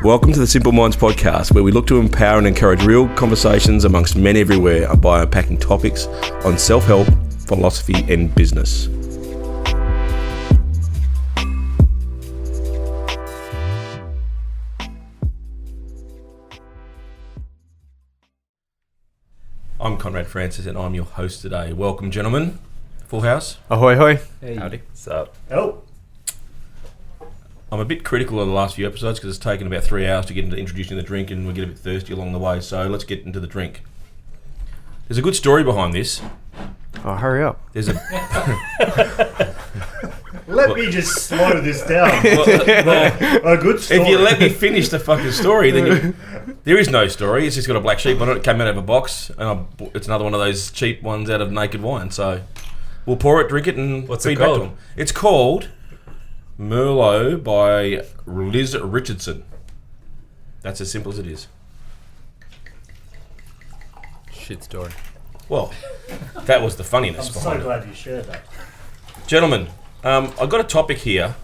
Welcome to the Simple Minds podcast, where we look to empower and encourage real conversations amongst men everywhere by unpacking topics on self-help, philosophy and business. I'm Conrad Francis and I'm your host today. Welcome, gentlemen. Full house. Ahoy, hoy. Hey. Howdy. What's up? Oh. I'm a bit critical of the last few episodes because it's taken about 3 hours to get into introducing the drink and we get a bit thirsty along the way, so let's get into the drink. There's a good story behind this. Oh, hurry up. There's a... Let me just slow this down. A good story. If you let me finish the fucking story, then there is no story. It's just got a black sheep on it. It came out of a box, and it's another one of those cheap ones out of Naked Wine. So we'll pour it, drink it, and What's feed it back called? to them. It's called Merlot by Liz Richardson. That's as simple as it is. Shit story. Well, that was the funniness I'm so behind it. glad you shared that. Gentlemen, I've got a topic here,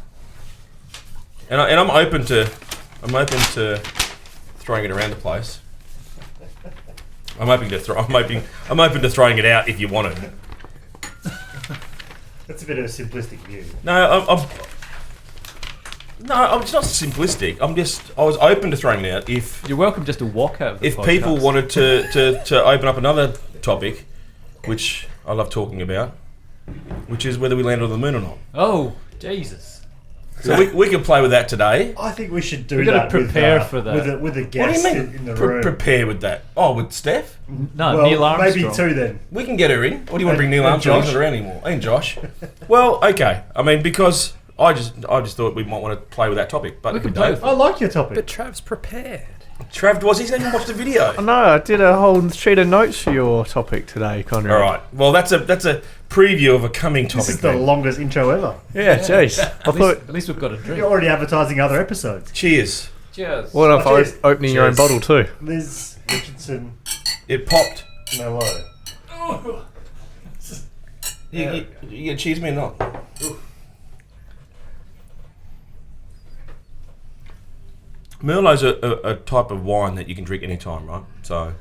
and I'm open to throwing it around the place. I'm open to throwing it out if you want it. That's a bit of a simplistic view. No, it's not simplistic. I was open to throwing it out if You're welcome just to walk out of the podcast. people wanted to open up another topic, which I love talking about, which is whether we landed on the moon or not. Oh, Jesus. So we can play with that today. I think we should do We've that. got to prepare for that. With a What do you guest mean? in the room. Prepare with that. Oh, with Steph? No, well, Neil Armstrong. maybe two then. We can get her in. What do you want to bring Neil And Armstrong? He's Josh. not around anymore. And Josh. Well, okay. I mean, because I just thought we might want to play with that topic, but We if can we don't. play with I like your topic. But Trav's prepared. Trav was. He's not even watched the video. Oh, no, I did a whole sheet of notes for your topic today, Conrad. All right. Well, that's a preview of a coming topic. This is the then. longest intro ever. Yeah, jeez. At least we've got a drink. You're already advertising other episodes. Cheers. Cheers. What if Cheers. opening your own Cheers. bottle too? Liz Richardson It popped. Merlot. You gonna cheers me or not? Merlot's a type of wine that you can drink anytime, right? So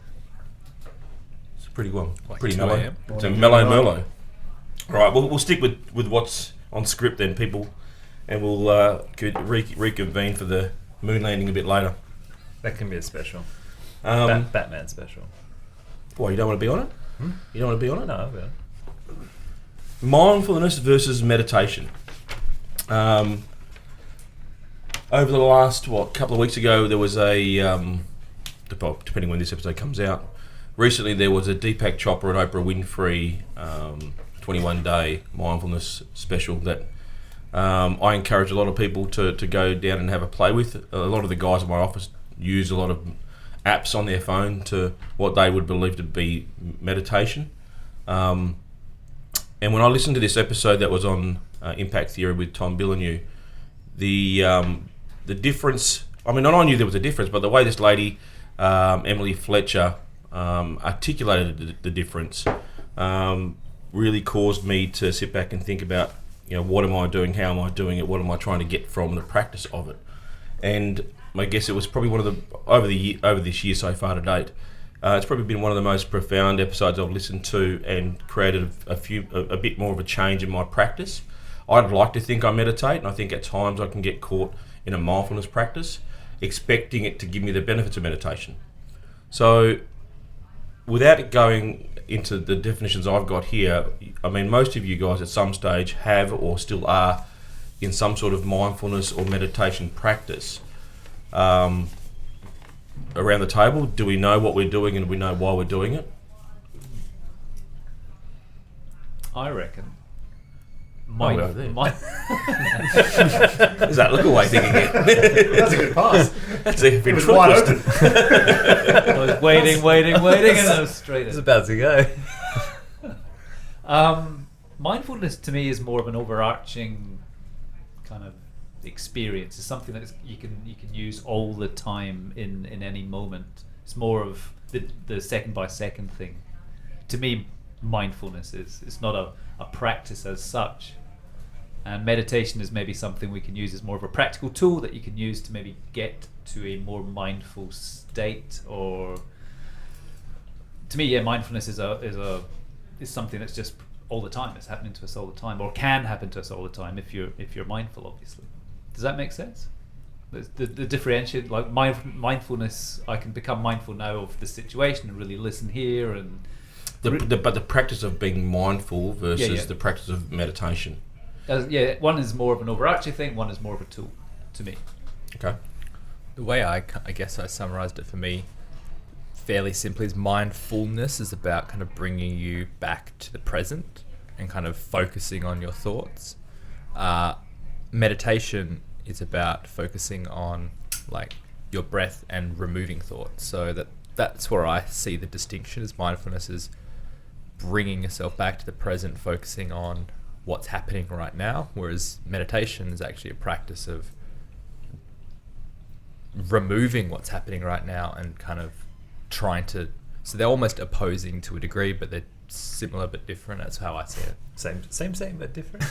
it's pretty well, Like pretty 2 mellow. a.m. It's a mellow Merlot. All right, we'll stick with what's on script then, people, and we'll reconvene for the moon landing a bit later. That can be a special. Um, Batman special. Why, you don't want to be on it? You don't want to be on it? No, but Mindfulness versus meditation. Over the last couple of weeks ago, there was depending when this episode comes out. Recently, there was a Deepak Chopra and Oprah Winfrey 21-day mindfulness special that I encourage a lot of people to go down and have a play with. A lot of the guys in my office use a lot of apps on their phone to what they would believe to be meditation. And when I listened to this episode that was on Impact Theory with Tom Billineau, the difference, I mean, not I knew there was a difference, but the way this lady, Emily Fletcher, articulated the difference really caused me to sit back and think about, what am I doing, how am I doing it, what am I trying to get from the practice of it. And I guess it was probably one of the, over this year so far to date, it's probably been one of the most profound episodes I've listened to and created a bit more of a change in my practice. I'd like to think I meditate, and I think at times I can get caught in a mindfulness practice, expecting it to give me the benefits of meditation. So, without it going into the definitions I've got here, I mean, most of you guys at some stage have or still are in some sort of mindfulness or meditation practice. Around the table, do we know what we're doing and do we know why we're doing it? I reckon. well, there. Is Is that look away thinking it? That's a good pass. That's a It was wide open. I was waiting, and I was straight it's in. about to go. Mindfulness to me is more of an overarching kind of experience. It's something that you can use all the time in any moment. It's more of the second by second thing. To me, mindfulness is it's not a practice as such. And meditation is maybe something we can use as more of a practical tool that you can use to maybe get to a more mindful state. Or to me, mindfulness is something that's just all the time. It's happening to us all the time, or can happen to us all the time if you're mindful, obviously. Does that make sense? The differentiate, like mindfulness, I can become mindful now of the situation and really listen here, and but the practice of being mindful versus the practice of meditation. One is more of an overarching thing, one is more of a tool to me. Okay. The way I guess I summarized it for me fairly simply is mindfulness is about kind of bringing you back to the present and kind of focusing on your thoughts. Meditation is about focusing on like your breath and removing thoughts. So that's where I see the distinction. Is mindfulness is bringing yourself back to the present, focusing on what's happening right now, whereas meditation is actually a practice of removing what's happening right now and kind of trying to, so they're almost opposing to a degree, but they're similar but different. That's how I see it. Same but different.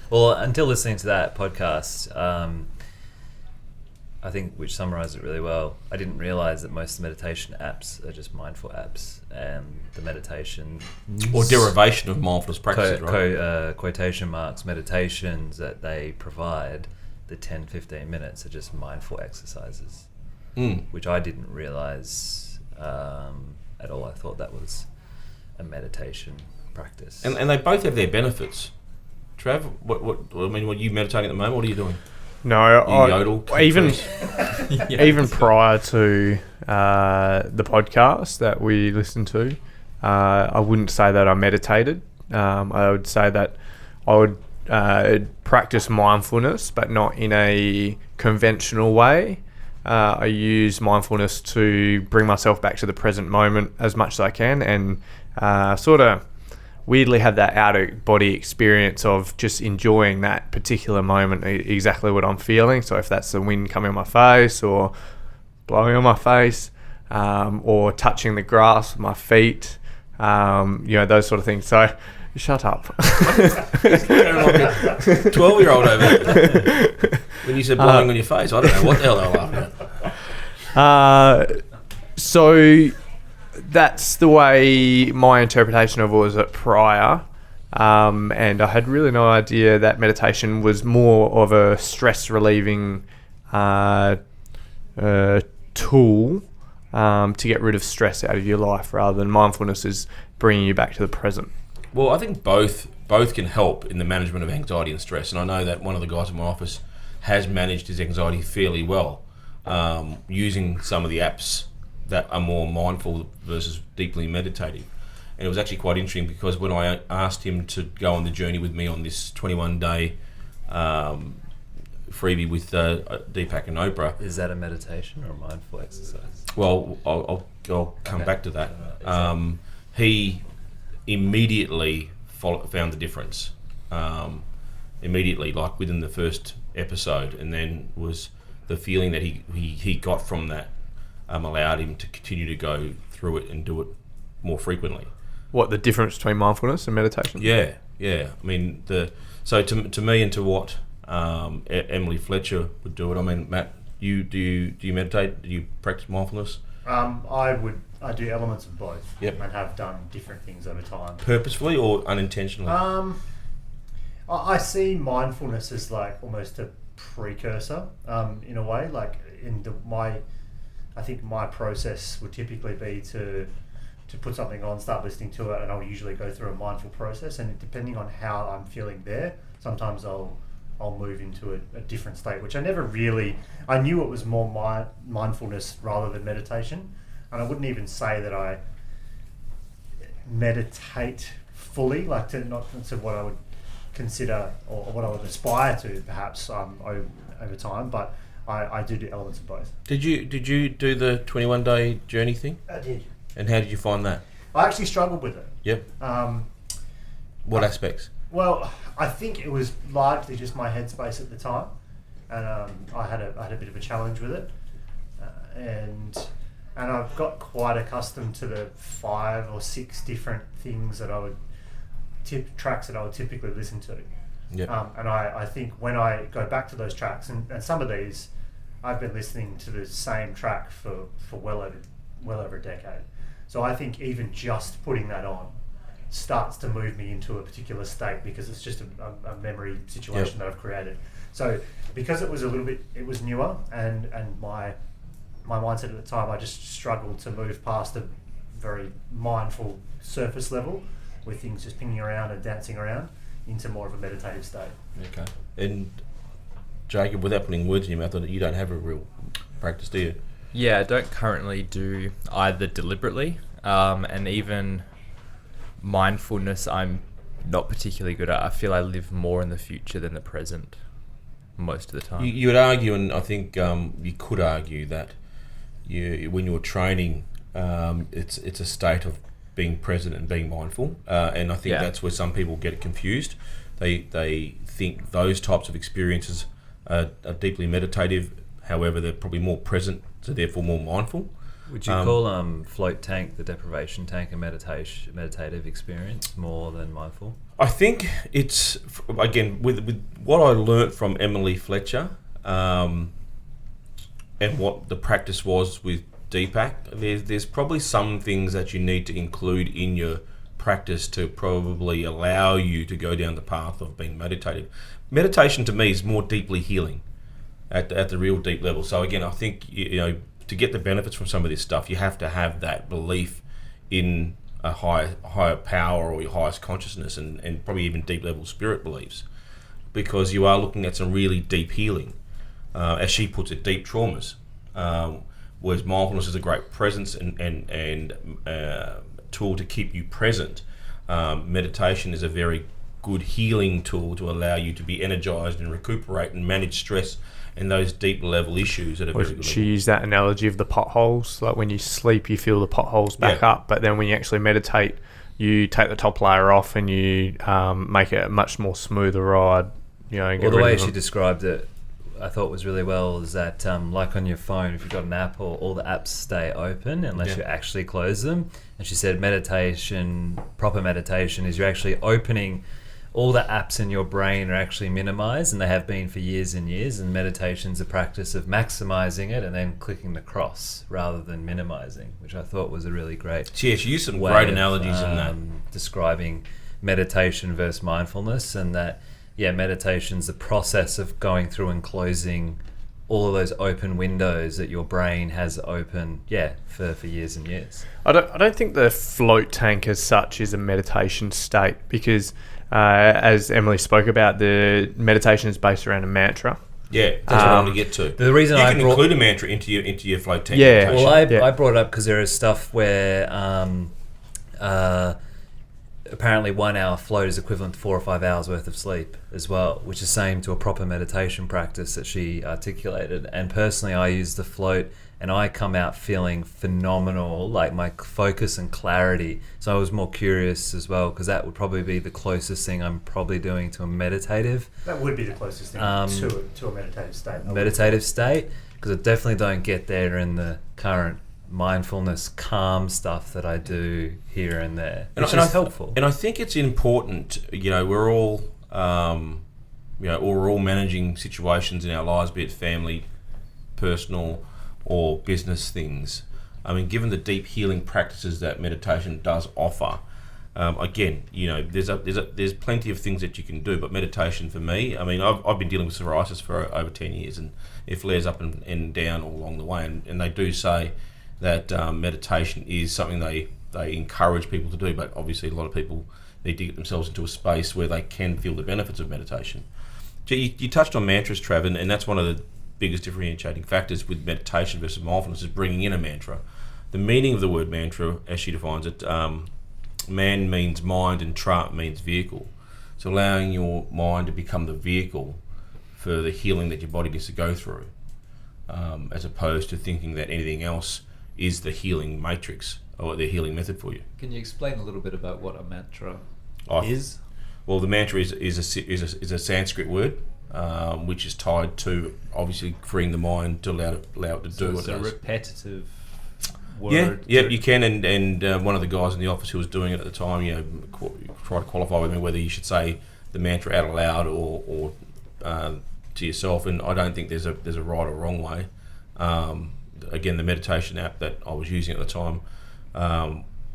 Well, until listening to that podcast, I think which summarized it really well, I didn't realize that most meditation apps are just mindful apps, and the meditation or derivation of mindfulness practices, right? Quotation marks meditations that they provide, the 10-15 minutes are just mindful exercises, which I didn't realize at all. I thought that was a meditation practice, and they both have their benefits. Trav, what I mean, are you meditating at the moment? What are you doing? No, You yodel, even prior to the podcast that we listened to, I wouldn't say that I meditated. I would say that I would practice mindfulness, but not in a conventional way. I use mindfulness to bring myself back to the present moment as much as I can, and sort of weirdly have that out-of-body experience of just enjoying that particular moment, exactly what I'm feeling. So if that's the wind coming on my face or blowing on my face, or touching the grass with my feet, those sort of things. So shut up. Like a 12-year-old over there. When you said blowing on your face, I don't know what the hell they're laughing at. So that's the way my interpretation of it was at prior, and I had really no idea that meditation was more of a stress relieving tool to get rid of stress out of your life, rather than mindfulness is bringing you back to the present. Well, I think both can help in the management of anxiety and stress, and I know that one of the guys in my office has managed his anxiety fairly well, using some of the apps that are more mindful versus deeply meditative. And it was actually quite interesting, because when I asked him to go on the journey with me on this 21-day freebie with Deepak and Oprah. Is that a meditation or a mindful exercise? Well, I'll come back to that. He immediately found the difference. Immediately, like within the first episode, and then was the feeling that he got from that allowed him to continue to go through it and do it more frequently. What, the difference between mindfulness and meditation? Yeah. I mean, to me and to what Emily Fletcher would do it. I mean, Matt, do you meditate? Do you practice mindfulness? I do elements of both. Yep. And have done different things over time. Purposefully or unintentionally? I see mindfulness as like almost a precursor, in a way. Like I think my process would typically be to put something on, start listening to it, and I'll usually go through a mindful process. And depending on how I'm feeling there, sometimes I'll move into a different state, which I knew it was more mindfulness rather than meditation. And I wouldn't even say that I meditate fully, like not to what I would consider or what I would aspire to, perhaps over time. But I do elements of both. Did you do the 21-day journey thing? I did. And how did you find that? I actually struggled with it. Yep. What aspects? Well, I think it was largely just my headspace at the time, and I had a bit of a challenge with it, and I've got quite accustomed to the 5 or 6 different things that tracks that I would typically listen to. Yeah. And I think when I go back to those tracks, and some of these, I've been listening to the same track for well over a decade. So I think even just putting that on starts to move me into a particular state, because it's just a memory situation that I've created. So because it was it was newer, and my mindset at the time, I just struggled to move past a very mindful surface level with things just pinging around and dancing around into more of a meditative state. Okay. And Jacob, without putting words in your mouth, you don't have a real practice, do you? Yeah, I don't currently do either deliberately, and even mindfulness I'm not particularly good at. I feel I live more in the future than the present most of the time. You would argue, and I think you could argue that when you're training, it's a state of being present and being mindful, and I think that's where some people get it confused. They think those types of experiences are deeply meditative. However, they're probably more present, so therefore more mindful. Would you call float tank, the deprivation tank, a meditative experience more than mindful? I think it's, again, with what I learnt from Emily Fletcher, and what the practice was with Deepak, there's probably some things that you need to include in your practice to probably allow you to go down the path of being meditative. Meditation to me is more deeply healing at the real deep level. So again, I think to get the benefits from some of this stuff, you have to have that belief in a higher power or your highest consciousness, and probably even deep level spirit beliefs, because you are looking at some really deep healing, as she puts it, deep traumas. Whereas mindfulness is a great presence and tool to keep you present. Meditation is a very good healing tool to allow you to be energized and recuperate and manage stress and those deep level issues at a very good She level. used that analogy of the potholes. Like when you sleep, you feel the potholes back up, but then when you actually meditate, you take the top layer off and you make it a much more smoother ride. Well, the way she described it, I thought was really well, is that like on your phone, if you've got an app, all the apps stay open unless you actually close them. And she said proper meditation is you're actually opening, all the apps in your brain are actually minimized, and they have been for years and years, and meditation's a practice of maximizing it and then clicking the cross rather than minimizing, which I thought was a really great She used some way great of, analogies in that. describing meditation versus mindfulness, and that meditation's the process of going through and closing all of those open windows that your brain has open for years and years. I don't think the float tank as such is a meditation state, because as Emily spoke about, the meditation is based around a mantra. Yeah, that's what I want to get to. The reason you I can include a mantra into your flow tank. Yeah. meditation. Well, I brought it up because there is stuff where apparently 1 hour float is equivalent to 4 or 5 hours worth of sleep as well, which is same to a proper meditation practice that she articulated. And personally, I use the float and I come out feeling phenomenal, like my focus and clarity. So I was more curious as well, because that would probably be the closest thing I'm probably doing to a meditative. That would be the closest thing to a meditative state. Meditative state, because I definitely don't get there in the current mindfulness calm stuff that I do here and there, which is helpful. And I think it's important, we're all we're all managing situations in our lives, be it family, personal or business things. I mean, given the deep healing practices that meditation does offer, again, there's plenty of things that you can do, but meditation for me, I mean, I've been dealing with psoriasis for over 10 years, and it flares up and down all along the way, and they do say that meditation is something they encourage people to do, but obviously a lot of people need to get themselves into a space where they can feel the benefits of meditation. You touched on mantras, Trav, and that's one of the biggest differentiating factors with meditation versus mindfulness, is bringing in a mantra. The meaning of the word mantra, as she defines it, man means mind and tra means vehicle. So allowing your mind to become the vehicle for the healing that your body needs to go through, as opposed to thinking that anything else is the healing matrix or the healing method for you. Can you explain a little bit about what a mantra is? Well, the mantra is a Sanskrit word, which is tied to obviously freeing the mind to allow it to do what it does. It's a repetitive word. Yeah, you can. And one of the guys in the office who was doing it at the time, tried to qualify with me whether you should say the mantra out aloud or to yourself. And I don't think there's a right or wrong way. Again, the meditation app that I was using at the time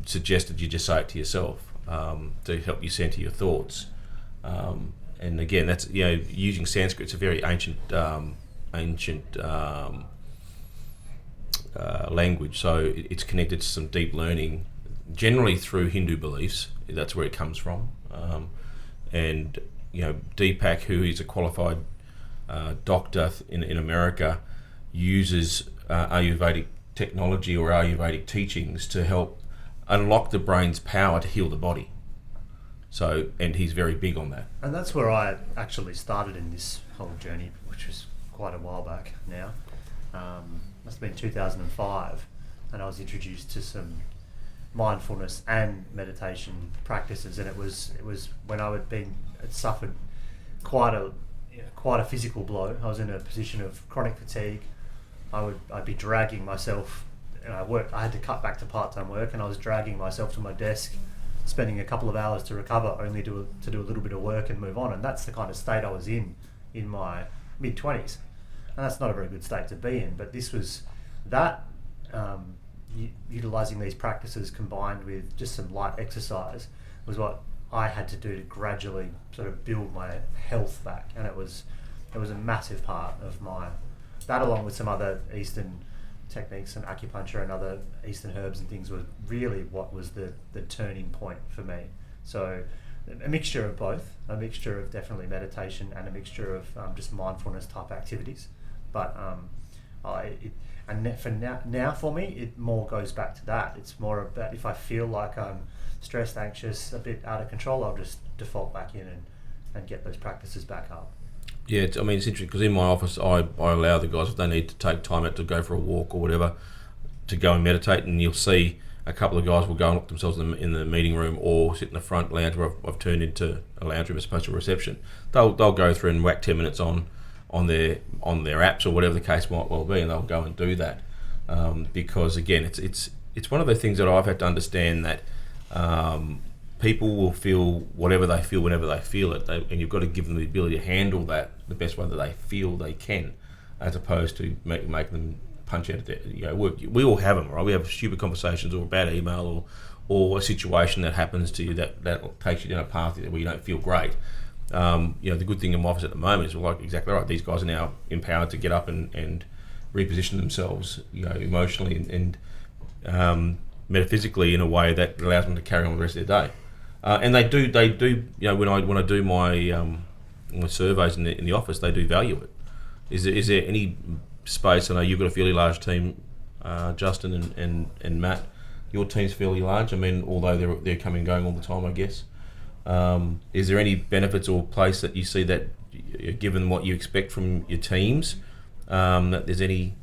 suggested you just say it to yourself to help you center your thoughts. And again, that's using Sanskrit's a very ancient language, so it's connected to some deep learning, generally through Hindu beliefs. That's where it comes from. And Deepak, who is a qualified doctor in America, uses Ayurvedic technology or Ayurvedic teachings to help unlock the brain's power to heal the body. So, and he's very big on that. And that's where I actually started in this whole journey, which was quite a while back now. Must have been 2005, and I was introduced to some mindfulness and meditation practices, and it was when I had suffered quite a physical blow. I was in a position of chronic fatigue. I'd be dragging myself, and I had to cut back to part-time work, and I was dragging myself to my desk, spending a couple of hours to recover, only to do a little bit of work and move on. And that's the kind of state I was in my mid-20s. And that's not a very good state to be in, but this was that, utilising these practices combined with just some light exercise was what I had to do to gradually sort of build my health back. And it was a massive part of that, along with some other Eastern techniques and acupuncture and other Eastern herbs and things, was really what was the turning point for me. So a mixture of both, a mixture of definitely meditation and a mixture of just mindfulness type activities. But now for me, it more goes back to that. It's more about if I feel like I'm stressed, anxious, a bit out of control, I'll just default back in and get those practices back up. Yeah, it's interesting because in my office, I allow the guys, if they need to take time out to go for a walk or whatever, to go and meditate, and you'll see a couple of guys will go and lock themselves in the meeting room or sit in the front lounge where I've turned into a lounge room as opposed to a reception. They'll go through and whack 10 minutes on their apps or whatever the case might well be, and they'll go and do that because again, it's one of the things that I've had to understand that people will feel whatever they feel whenever they feel it, and you've got to give them the ability to handle that the best way that they feel they can, as opposed to make them punch out at their work. We all have them, right? We have stupid conversations or a bad email or a situation that happens to you that takes you down a path where you don't feel great. The good thing in my office at the moment is, like, exactly right, these guys are now empowered to get up and reposition themselves, emotionally and metaphysically in a way that allows them to carry on the rest of their day. And they do. When I do my surveys in the office, they do value it. Is there any space? I know you've got a fairly large team, Justin and Matt. Your team's fairly large. I mean, although they're coming and going all the time, I guess. Is there any benefits or place that you see that, given what you expect from your teams, that there's any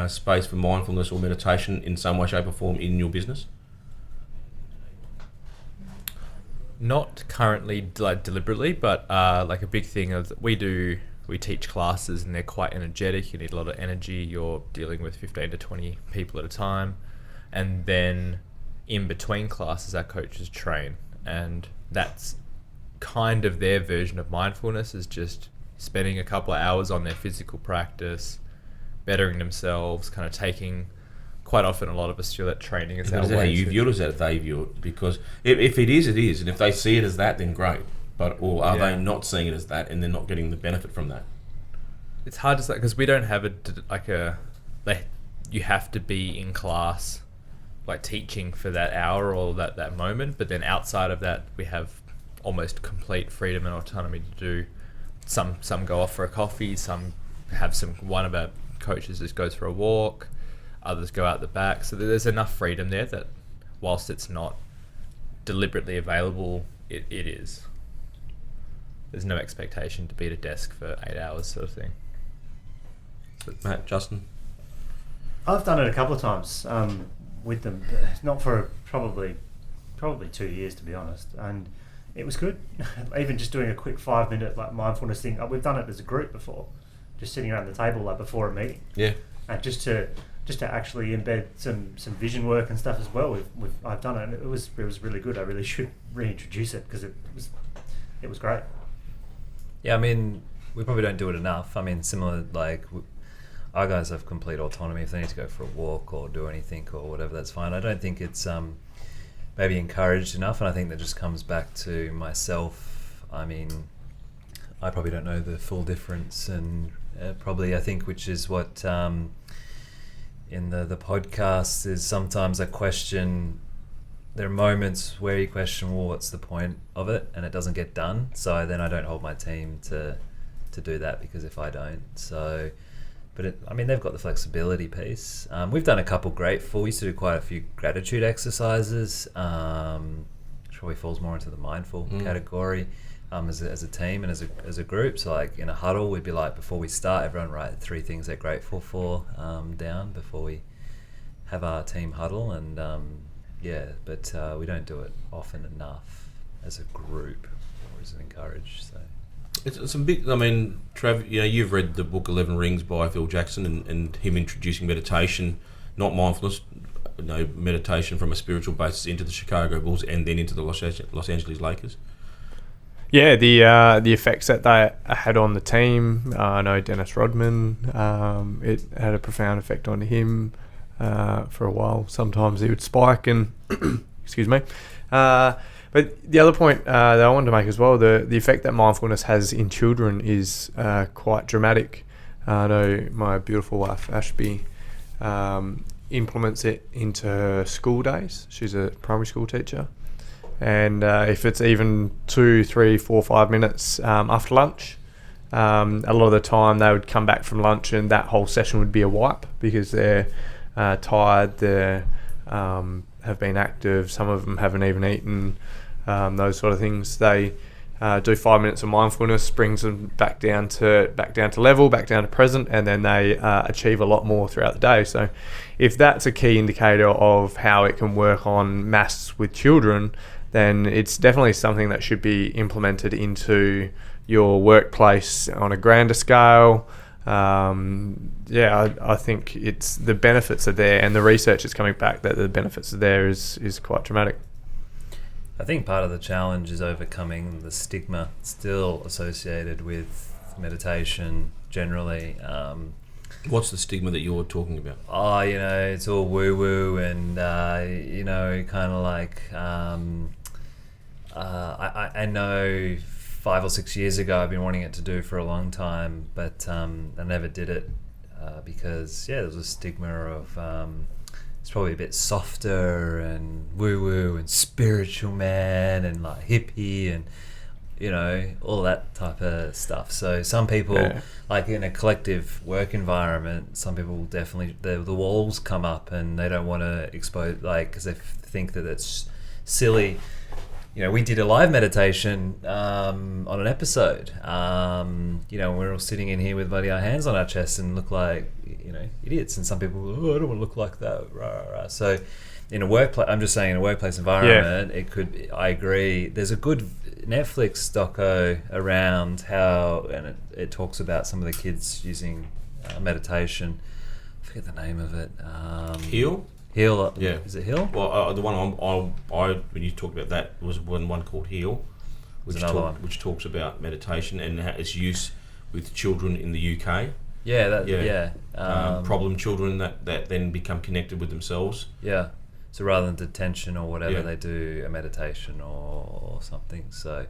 space for mindfulness or meditation in some way, shape, or form in your business? Not currently, deliberately, but like a big thing is we teach classes and they're quite energetic. You need a lot of energy. You're dealing with 15 to 20 people at a time, and then in between classes, our coaches train, and that's kind of their version of mindfulness, is just spending a couple of hours on their physical practice, bettering themselves, kind of taking. Quite often, a lot of us feel that training is our way. Is that how you view it, or is that how they view it? Because if it is, it is. And if they see it as that, then great. But or are they not seeing it as that, and they're not getting the benefit from that? It's hard to say, because we don't have you have to be in class, like teaching for that hour or that moment. But then outside of that, we have almost complete freedom and autonomy to do. Some go off for a coffee. Some have one of our coaches just goes for a walk. Others go out the back, so there's enough freedom there that whilst it's not deliberately available, it is. There's no expectation to be at a desk for 8 hours, sort of thing. So, Matt, Justin? I've done it a couple of times with them, not for probably 2 years, to be honest, and it was good. Even just doing a quick 5-minute mindfulness thing. We've done it as a group before, just sitting around the table before a meeting. Yeah. And just to actually embed some vision work and stuff as well. I've done it, and it was really good. I really should reintroduce it because it was great. Yeah, I mean, we probably don't do it enough. I mean, similar, like, our guys have complete autonomy. If they need to go for a walk or do anything or whatever, that's fine. I don't think it's maybe encouraged enough, and I think that just comes back to myself. I mean, I probably don't know the full difference, and probably I think, which is what in the podcast is sometimes I question. There are moments where you question, well, what's the point of it, and it doesn't get done. So then I don't hold my team to do that, because if I don't, so. But I mean, they've got the flexibility piece. We've done a couple grateful. We used to do quite a few gratitude exercises, which probably falls more into the mindful category, as a team and as a group. So like in a huddle, we'd be like, before we start, everyone write 3 things they're grateful for down before we have our team huddle. And but we don't do it often enough as a group, or is it encouraged? So. It's some big. I mean, Trav, you've read the book 11 Rings by Phil Jackson, and him introducing meditation, not mindfulness, meditation from a spiritual basis into the Chicago Bulls and then into the Los Angeles Lakers. Yeah, the effects that they had on the team. I know Dennis Rodman. It had a profound effect on him for a while. Sometimes he would spike and excuse me. But the other point that I wanted to make as well, the effect that mindfulness has in children is quite dramatic. I know my beautiful wife, Ashby, implements it into her school days. She's a primary school teacher. And if it's even 2, 3, 4, 5 minutes after lunch, a lot of the time they would come back from lunch and that whole session would be a wipe, because they're tired, they have been active, some of them haven't even eaten. Those sort of things. They do 5 minutes of mindfulness, brings them back down to level, back down to present, and then they achieve a lot more throughout the day. So, if that's a key indicator of how it can work on mass with children, then it's definitely something that should be implemented into your workplace on a grander scale. I think it's the benefits are there, and the research is coming back that the benefits are there is quite dramatic. I think part of the challenge is overcoming the stigma still associated with meditation generally. What's the stigma that you're talking about? It's all woo-woo and, kind of like... I know 5 or 6 years ago I've been wanting it to do for a long time, but I never did it because, there was a stigma of... it's probably a bit softer and woo-woo and spiritual man and like hippie and, all that type of stuff. So some people, like in a collective work environment, some people definitely, the walls come up and they don't want to expose, like, because they think that it's silly. We did a live meditation on an episode. We're all sitting in here with bloody our hands on our chests and look like, idiots. And some people, I don't want to look like that. Rah, rah, rah. So in a workplace, I'm just saying in a workplace environment, it could, I agree. There's a good Netflix doco around how, and it talks about some of the kids using meditation. I forget the name of it. Heal? Heal, yeah. Is it Heal? Well, the one I when you talked about that was one called Heal, which talks about meditation and its use with children in the UK. Problem children that then become connected with themselves. Yeah. So rather than detention or whatever, they do a meditation or something. So,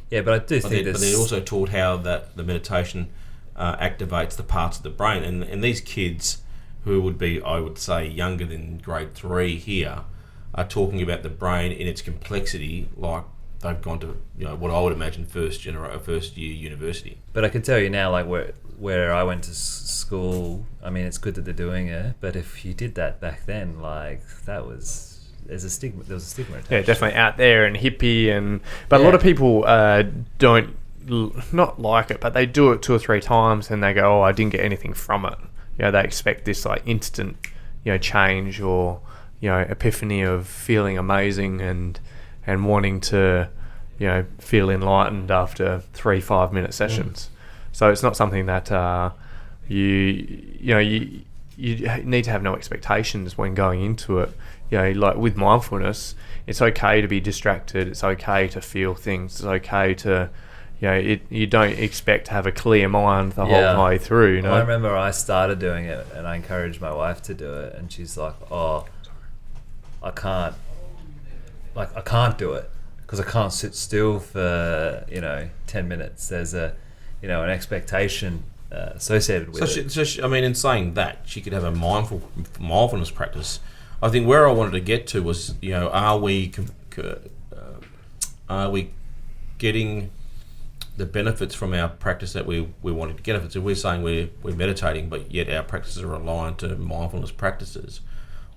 but I do think But they also taught how that the meditation activates the parts of the brain, and these kids, who would be, I would say, younger than grade 3 here, are talking about the brain in its complexity, like they've gone to, what I would imagine first year university. But I can tell you now, like where I went to school, I mean, it's good that they're doing it, but if you did that back then, like there was a stigma attached. Yeah, definitely out there and hippie, but a lot of people don't not like it, but they do it 2 or 3 times and they go, I didn't get anything from it. They expect this like instant, change or, epiphany of feeling amazing and wanting to, feel enlightened after 3-5 minute sessions. So it's not something that you need to have no expectations when going into it. Like with mindfulness, it's okay to be distracted. It's okay to feel things. It's okay to, you don't expect to have a clear mind the whole way through. I remember I started doing it, and I encouraged my wife to do it, and she's like, "Oh, I can't do it because I can't sit still for 10 minutes. There's an expectation associated with it." In saying that, she could have a mindfulness practice. I think where I wanted to get to was, are we getting the benefits from our practice that we wanted to get? So we're saying we're meditating, but yet our practices are aligned to mindfulness practices,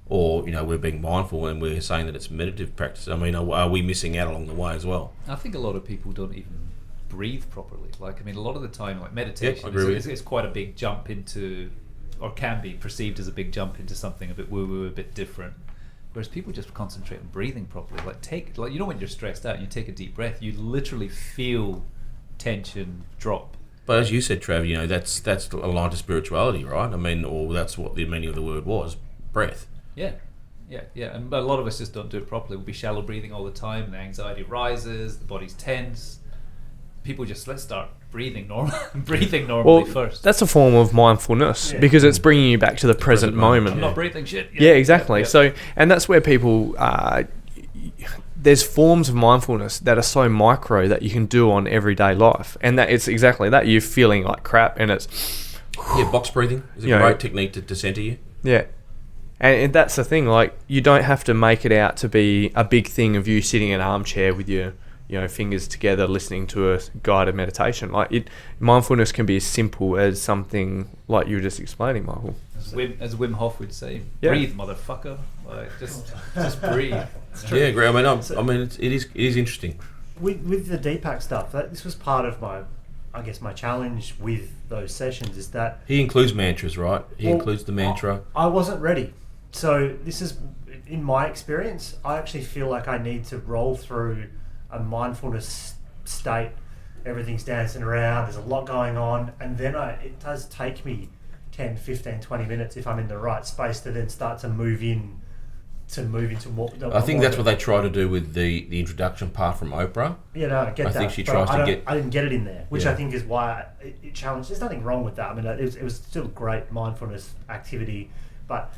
or we're being mindful and we're saying that it's meditative practice. Are we missing out along the way as well? I think a lot of people don't even breathe properly. A lot of the time, meditation is quite a big jump into, or can be perceived as a big jump into something a bit woo-woo, a bit different. Whereas people just concentrate on breathing properly. When you're stressed out and you take a deep breath, you literally feel tension drop. But as you said, Trav, that's aligned to spirituality, right? Or that's what the meaning of the word was, breath. Yeah. And a lot of us just don't do it properly. We'll be shallow breathing all the time, and the anxiety rises, the body's tense. People let's start breathing normally first. That's a form of mindfulness because it's bringing you back to the present moment. I'm not breathing shit. Yeah, exactly. So, and that's where people, there's forms of mindfulness that are so micro that you can do on everyday life. And that it's exactly that. You're feeling like crap and it's... box breathing is a great technique to center you. Yeah. And that's the thing, you don't have to make it out to be a big thing of you sitting in an armchair with your fingers together listening to a guided meditation. Mindfulness can be as simple as something like you were just explaining, Michael. As Wim Hof would say, breathe, motherfucker. Just breathe. Yeah, great. It is interesting. With the Deepak stuff, this was part of my challenge with those sessions, is that he includes mantras, right? He includes the mantra. I wasn't ready. So this is, in my experience, I actually feel like I need to roll through a mindfulness state. Everything's dancing around, there's a lot going on, and then it does take me 10, 15, 20 minutes if I'm in the right space to then start to move into more. I think that's what they try to do with the introduction part from Oprah. I get that. I think she tries to get... I didn't get it in there, which I think is why it challenged. There's nothing wrong with that. It was still great mindfulness activity, but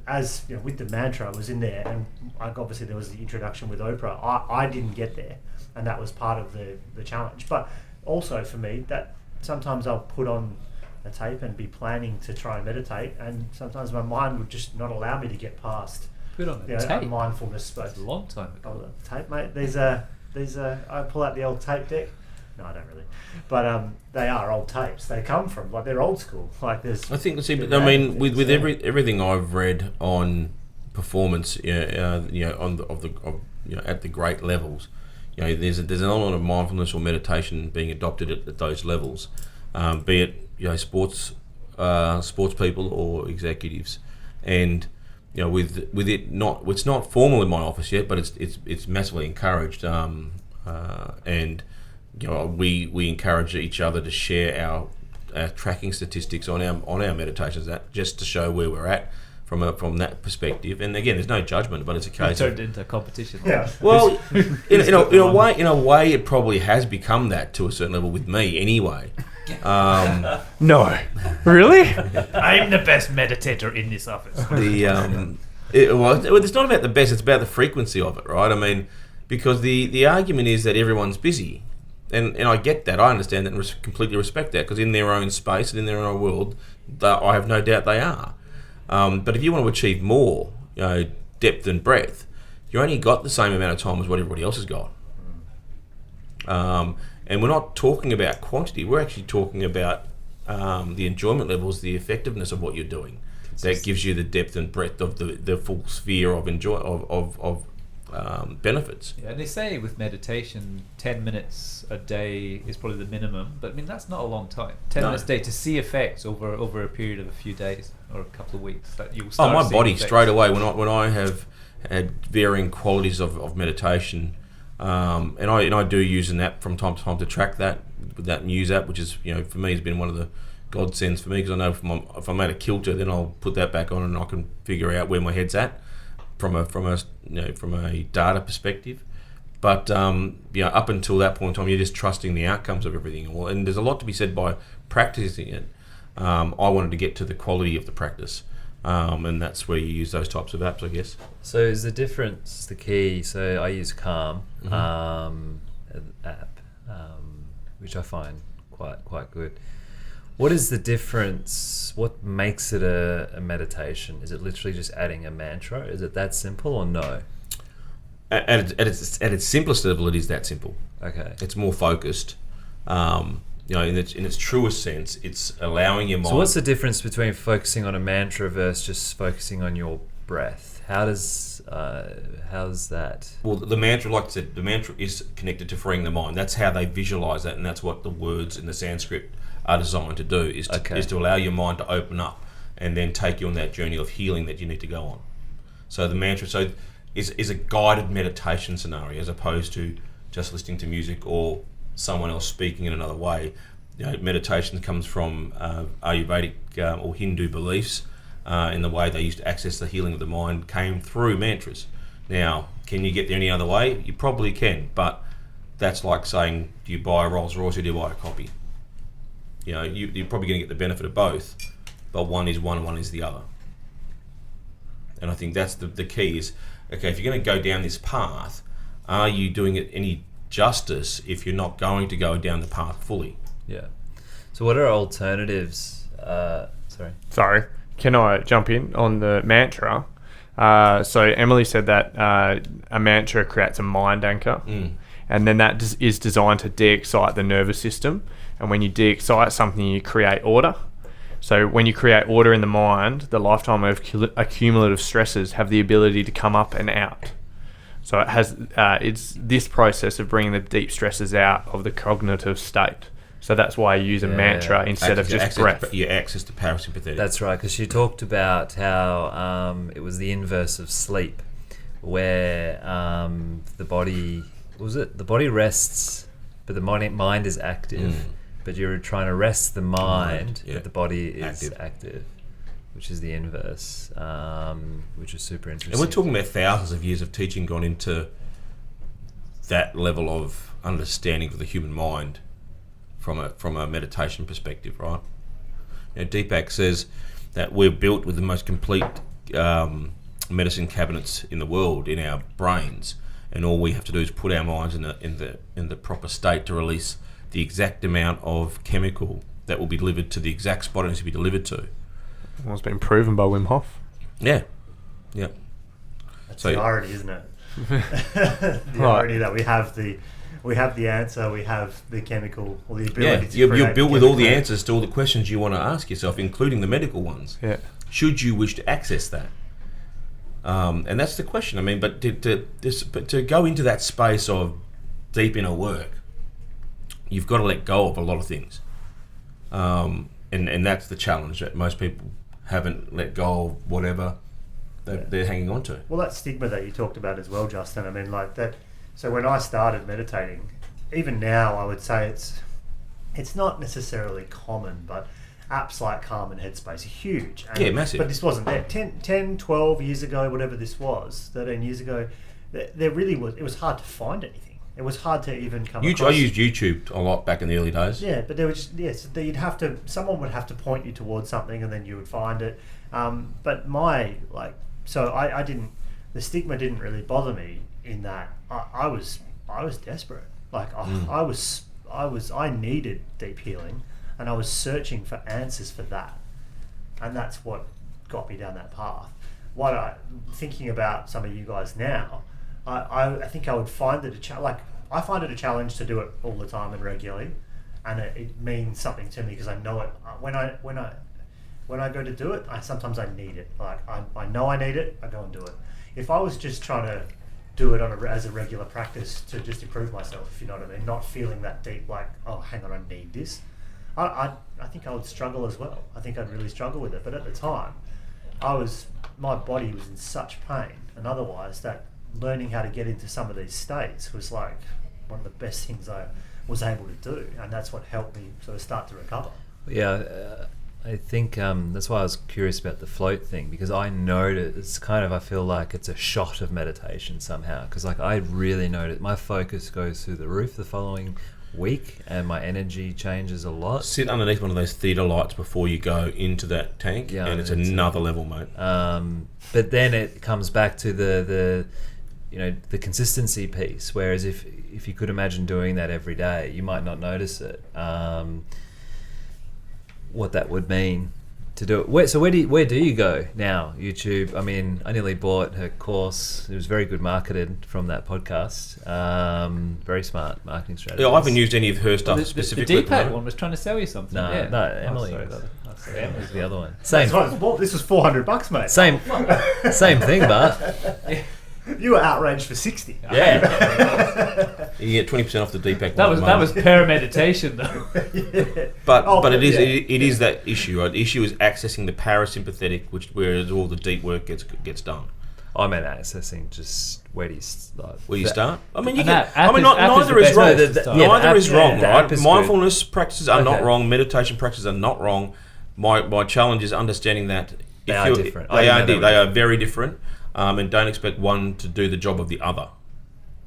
as with the mantra, I was in there, and obviously there was the introduction with Oprah. I didn't get there, and that was part of the challenge. But also for me, that sometimes I'll put on a tape and be planning to try and meditate, and sometimes my mind would just not allow me to get past. Put on a tape. A mindfulness space. That's a long time ago. Tape, mate. There's I pull out the old tape deck. No, I don't really. But they are old tapes. They come from they're old school. There's. I think. With everything I've read on performance, at the great levels, there's an element of mindfulness or meditation being adopted at those levels, be it sports people or executives, and with it it's not formal in my office yet, but it's massively encouraged, and we encourage each other to share our tracking statistics on our meditations, just to show where we're at from that perspective. And again, there's no judgment, but it's a case. It turned into competition. Yeah. Well, in a way, it probably has become that to a certain level with me, anyway. No, really? I'm the best meditator in this office. It's not about the best; it's about the frequency of it, right? Because the argument is that everyone's busy. And I get that, I understand that and completely respect that, because in their own space and in their own world, I have no doubt they are. But if you want to achieve more, depth and breadth, you only got the same amount of time as what everybody else has got. And we're not talking about quantity, we're actually talking about the enjoyment levels, the effectiveness of what you're doing. That gives you the depth and breadth of the full sphere of benefits. Yeah, and they say with meditation, 10 minutes a day is probably the minimum, but that's not a long time. 10 minutes a day to see effects over a period of a few days or a couple of weeks. That you'll start my body effects. Straight away when I have had varying qualities of meditation, and I do use an app from time to time to track that, with that Muse app, which is for me has been one of the godsends for me, because I know if I'm at a kilter, then I'll put that back on and I can figure out where my head's at from a data perspective. But up until that point in time, you're just trusting the outcomes of everything. And there's a lot to be said by practicing it. I wanted to get to the quality of the practice, and that's where you use those types of apps, I guess. So is the difference the key? So I use Calm app, which I find quite good. What is the difference? What makes it a meditation? Is it literally just adding a mantra? Is it that simple or no? At its simplest level, it is that simple. Okay. It's more focused. In its truest sense, it's allowing your mind. So what's the difference between focusing on a mantra versus just focusing on your breath? How's that? Well, the mantra, like I said, the mantra is connected to freeing the mind. That's how they visualize that, and that's what the words in the Sanskrit are designed to do, is to allow your mind to open up and then take you on that journey of healing that you need to go on. So the mantra is a guided meditation scenario, as opposed to just listening to music or someone else speaking in another way. Meditation comes from Ayurvedic or Hindu beliefs, in the way they used to access the healing of the mind came through mantras. Now, can you get there any other way? You probably can, but that's like saying, do you buy a Rolls Royce or do you buy a copy? You're probably going to get the benefit of both, but one is one is the other. And I think that's the key is, okay, if you're going to go down this path, are you doing it any justice if you're not going to go down the path fully? Yeah. So what are alternatives? Sorry. Can I jump in on the mantra? So Emily said that a mantra creates a mind anchor, and then that is designed to de-excite the nervous system. And when you de-excite something, you create order. So when you create order in the mind, the lifetime of accumulative stresses have the ability to come up and out. So it's this process of bringing the deep stresses out of the cognitive state. So that's why I use a mantra instead of just breath. Your access to parasympathetic. That's right, because she talked about how it was the inverse of sleep, where the body rests, but the mind is active. But you're trying to rest the mind, but the body is active, which is the inverse, which is super interesting. And we're talking about thousands of years of teaching gone into that level of understanding of the human mind from a meditation perspective, right? Deepak says that we're built with the most complete medicine cabinets in the world in our brains, and all we have to do is put our minds in the proper state to release the exact amount of chemical that will be delivered to the exact spot it needs to be delivered to. Well, it's been proven by Wim Hof. Yeah. That's the irony, isn't it? The irony that we have the answer, we have the chemical or the ability to create. You're built with all the answers to all the questions you want to ask yourself, including the medical ones. Yeah. Should you wish to access that? And that's the question. I mean, but to go into that space of deep inner work, you've got to let go of a lot of things. And that's the challenge, that most people haven't let go of whatever they're hanging on to. Well, that stigma that you talked about as well, Justin, I mean, like that. So when I started meditating, even now I would say it's not necessarily common, but apps like Calm and Headspace are huge. Massive. But this wasn't there. 10, 12 years ago, whatever this was, 13 years ago, there really was, it was hard to find anything. It was hard to even come across. I used YouTube a lot back in the early days. Yeah, but there was someone would have to point you towards something, and then you would find it. But I didn't. The stigma didn't really bother me in that I was desperate. Like I needed deep healing, and I was searching for answers for that, and that's what got me down that path. Thinking about some of you guys now, I think I would find it I find it a challenge to do it all the time and regularly, and it means something to me because I know it. When I go to do it, sometimes I need it. Like I know I need it, I go and do it. If I was just trying to do it as a regular practice to just improve myself, if you know what I mean, not feeling that deep, like, oh, hang on, I need this, I think I would struggle as well. I think I'd really struggle with it. But at the time, my body was in such pain, and otherwise that learning how to get into some of these states was like one of the best things I was able to do, and that's what helped me sort of start to recover. Yeah, I think that's why I was curious about the float thing, because I noticed it's kind of, I feel like it's a shot of meditation somehow, because like I really noticed my focus goes through the roof the following week and my energy changes a lot. Sit underneath one of those theatre lights before you go into that tank, and it's another level, mate. But then it comes back to the the consistency piece, whereas if you could imagine doing that every day, you might not notice it. What that would mean to do it. Where do you go now? YouTube. I mean, I nearly bought her course. It was very good marketed from that podcast. Very smart marketing strategy. Yeah, I haven't used any of her stuff specifically. The Deepak one was trying to sell you something. No, Emily. Sorry, Emily's the other one. Same. Well, this was $400, mate. Same thing, but you were outraged for 60. yeah. You get 20% off the Deepak. That was per meditation though. Yeah. But it is that issue. Right? The issue is accessing the parasympathetic, whereas all the deep work gets done. I meant accessing just where do you start? Where you start? I mean, you And can. Neither is wrong. Neither is wrong, right? Mindfulness practices are not wrong. Meditation practices are not wrong. My challenge is understanding that They are different. They are very different, and don't expect one to do the job of the other.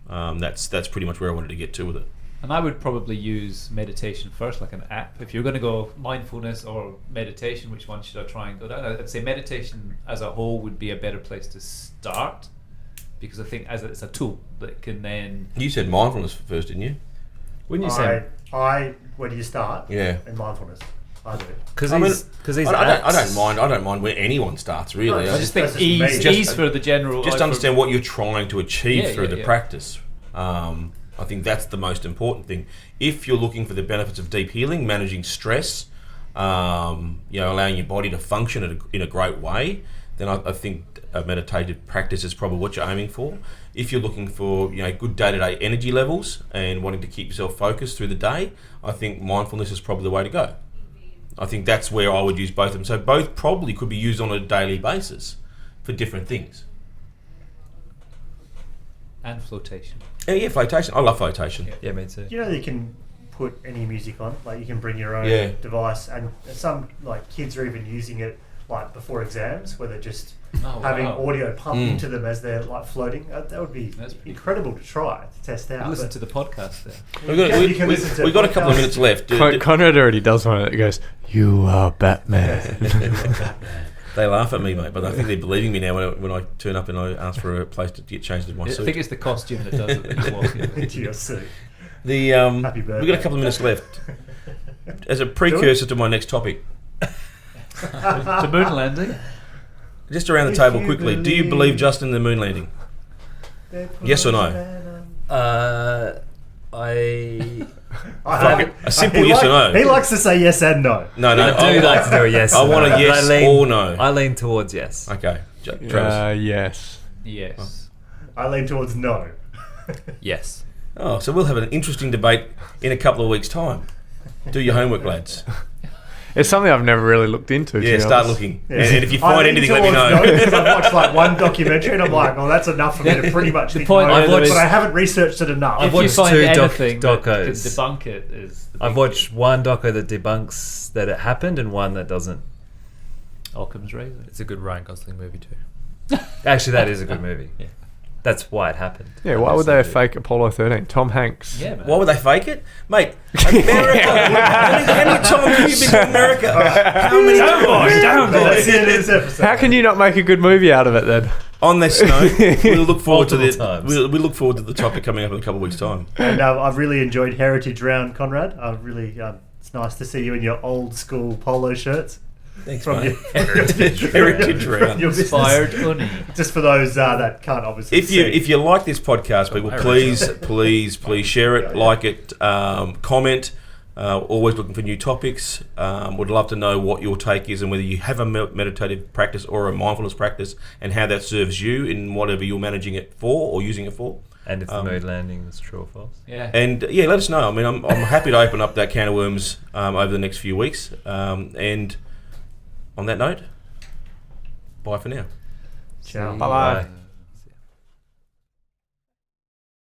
That's pretty much where I wanted to get to with it. And I would probably use meditation first, like an app. If you're going to go mindfulness or meditation, which one should I try and go down? I'd say meditation as a whole would be a better place to start, because I think it's a tool that can then... You said mindfulness first, didn't you? Wouldn't you say? Where do you start? Yeah. In mindfulness. I do. Because I don't mind where anyone starts, really. No, I I just think Versus me. ease for the general... just understand what you're trying to achieve through the yeah. practice. I think that's the most important thing. If you're looking for the benefits of deep healing, managing stress, allowing your body to function in a great way, then I think a meditative practice is probably what you're aiming for. If you're looking for good day-to-day energy levels and wanting to keep yourself focused through the day, I think mindfulness is probably the way to go. I think that's where I would use both of them. So both probably could be used on a daily basis for different things. And flotation. Yeah, flotation. I love flotation. Yeah, me too. You know you can put any music on, like you can bring your own device, and some like kids are even using it like before exams, where they're just having audio pumped into them as they're like floating. That would be incredible to try to test out. Listen to the podcast there. We've got a couple of minutes left. Conrad already does one that goes, "You are Batman." They laugh at me, mate, but I think they're believing me now when I turn up and I ask for a place to get changed in my suit. I think it's the costume that does it that you walk into your suit. We've got a couple of minutes left. As a precursor to my next topic. To moon landing? Just around the table quickly. Do you believe just in the moon landing? Yes or no? A simple yes or no. He likes to say yes and no. No. I do like to do a yes. I want a yes or no. I lean towards yes. Okay. Travis? Yes. Yes. I lean towards no. Yes. Oh, so we'll have an interesting debate in a couple of weeks' time. Do your homework, lads. It's something I've never really looked into. Yeah, start looking. Yeah. And if you find anything, let me know. Because I've watched like one documentary and I'm like, well, that's enough for me to pretty much think point no, is- but I haven't researched it enough. I've If you watched find two anything that can docos. debunk it, is the I've big watched one doco that debunks that it happened and one that doesn't. Occam's razor. It's a good Ryan Gosling movie too. Actually, that is a good movie. Yeah. That's why it happened. Yeah, why would they fake Apollo 13? Tom Hanks. Yeah, man. Why would they fake it? Mate, America. How many times have you been to America? How many times? That's the end of this episode. How can you not make a good movie out of it then? On this note, we'll look forward to Multiple times. we look forward to the topic coming up in a couple of weeks' time. And I've really enjoyed Heritage Round, Conrad. I've really, it's nice to see you in your old school polo shirts. Thanks, From mate. your Heritage Round. your business. Inspired Uni. Just for those that can't obviously see. If you like this podcast, people, please share it, like it, comment. Always looking for new topics. Would love to know what your take is and whether you have a meditative practice or a mindfulness practice and how that serves you in whatever you're managing it for or using it for. And if the mood landing is true or false. Yeah. And let us know. I mean, I'm happy to open up that can of worms over the next few weeks. And on that note, bye for now. Ciao. Bye-bye.